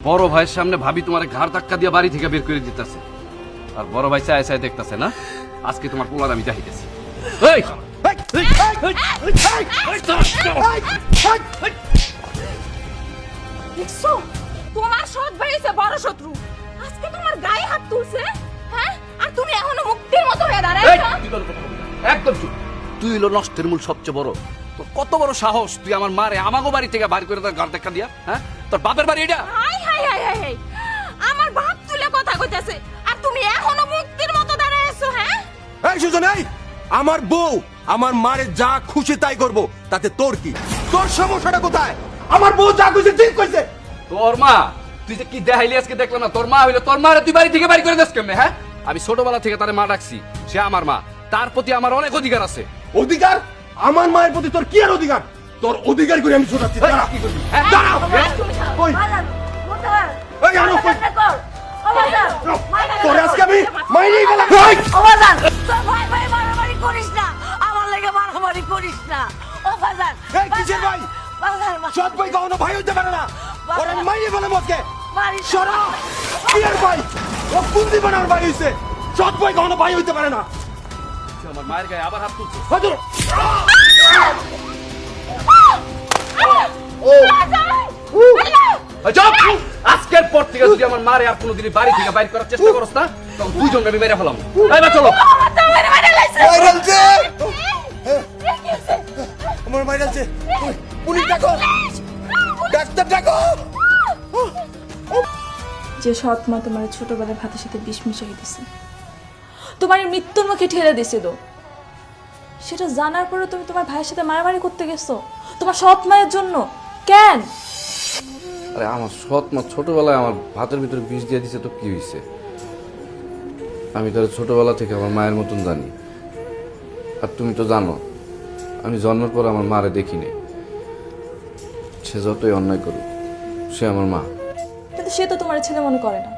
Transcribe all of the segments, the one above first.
বড় ভাইয়ের সামনে ভাবি তোমার ঘাড় ধাক্কা দিয়ে বাড়ি থেকে বের করে দিতেছে, আর বড় ভাই চায় চায় দেখতেছে না আজকে তোমার পোলার আমি চাইতেছি। দেখছো তোমার সৎ ভাই হইছে বড় শত্রু, আজকে তোমার গায়ে হাত তুলছে। হ্যাঁ, আর তুমি এখনো মুক্তির মতো হয়ে দাঁড়াইছো। একদম চুপ। তুই হলো নষ্টের মূল সবচেয়ে বড়। তোর কত বড় সাহস, তুই আমার মারে আমাগো বাড়ি থেকে বাড়ি করে তার ঘাড় ধাক্কা দিয়া। হ্যাঁ, তোর বাপের বাড়ি এটা। High high high high high, আমার বাপ তুলে কথা কইতাছে আর তুমি এখনো মুক্তির মতো দাঁড়াইছো। হ্যাঁ, এই সুজন, এই আমার বউ আমার মারে যা খুশি তাই করব, তাতে তোর কি? তোর সমস্যাটা কোথায়? আমার বউ যা খুশি ঠিক কইছে। তোর মা, তুই যে কি দেখাইলি আজকে দেখলাম না। তোর মা হইলো, তোর মারে তুই বাড়ি থেকে বাড়ি করে দিস কেমনে? হ্যাঁ, আমি ছোটবেলা থেকে তারে মা ডাকছি, সে আমার মা, তার প্রতি আমার অনেক অধিকার আছে। অধিকার? আমার মায়ের প্রতি তোর কি আর অধিকার? তোর অধিকার করে আমি শোনাচ্ছি। দাঁড়া। কি করবি? হ্যাঁ, দাঁড়াও। কই? এই আনো কই? তোরে আজকে আমি মাইনেই গেলাম। এই! এই কিসের ভাই? সৎ ভাই কখনো ভাই হইতে পারে না। ওর আমি মাইনে বলে মতকে। সরা! কি আর ভাই? ও কোন দিবানার ভাই হইছে? সৎ ভাই কখনো ভাই হইতে পারে না। তুই আমার মায়ের গায়ে আবার হাত তুলছিস। হাজুর! চুপ! আজকের পর থেকে যদি আমার মারে আর কোনোদিন বাড়ি থেকে বাইর করার চেষ্টা করস না, তখন দুইজনকে আমি মেরে ফেলাম। এবার চলো। মাইরালছে! আমার মাইরালছে! পুলিশ ডাকো! ডাক্তার ডাকো! যে সৎ মা তোমার ছোটবেলায় ভাতের সাথে বিষ মিশিয়ে দিছে, তোমার মৃত্যুর মুখে ঠেলে দিছিল, সেটা জানার পরে তুমি তোমার ভাইয়ের সাথে মারামারি করতে গেছো তোমার সৎ মায়ের জন্য। কেন? আরে আমার সৎ মা ছোটবেলায় আমার ভাতের ভিতরে বিষ দিয়ে দিছে, তো কি হয়েছে? আমি তার ছোটবেলা থেকে আমার মায়ের মতন জানি। আর তুমি তো জানো, আমি জন্মের পর আমার মারে দেখিনি। সে যতই অন্যায় করুক, সে আমার মা। কিন্তু সে তো তোমার ছেলে মনে করে না।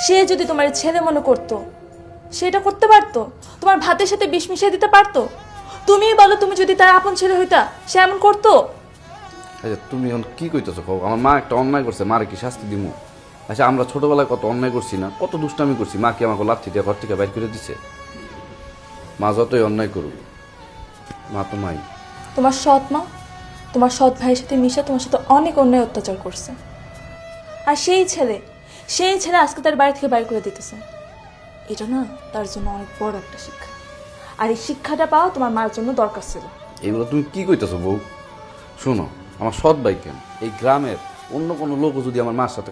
সে যদি তোমার ছেলে মনে করতো, সেটা করতে পারতো, তোমার ভাতের সাথে বিষ মিশিয়ে দিতে পারতো। তুমি বলো, তুমি যদি তার আপন ছেলে হইতা, সে এমন করতো? আচ্ছা, তুমি এখন কি কইতেছো? আমার মা একটা অন্যায় করছে, মারে কি শাস্তি দিমু? আচ্ছা, আমরা ছোটবেলায় কত অন্যায় করছি না, কত দুষ্টামি করছি, মা কি আমাকে লাথি দিয়ে ঘর থেকে বাইর করে দিছে? মা যতই অন্যায় করুক, মা তো মাই। তোমার সৎ মা তোমার সৎ ভাইয়ের সাথে মিশে তোমার সাথে অনেক অন্যায় অত্যাচার করছে, আর সেই ছেলে আজকে তার বাড়ি থেকে বাইর করে দিতেছে। এটা না তার জন্য অনেক বড় একটা শিক্ষা, আর এই শিক্ষাটা পাওয়া তোমার মার জন্য দরকার ছিল। এগুলো তুমি কি কইতেছো বউ? শোনো, আমার সৎ ভাই কেন, এই গ্রামের অন্য কোনো লোকও যদি আমার মার সাথে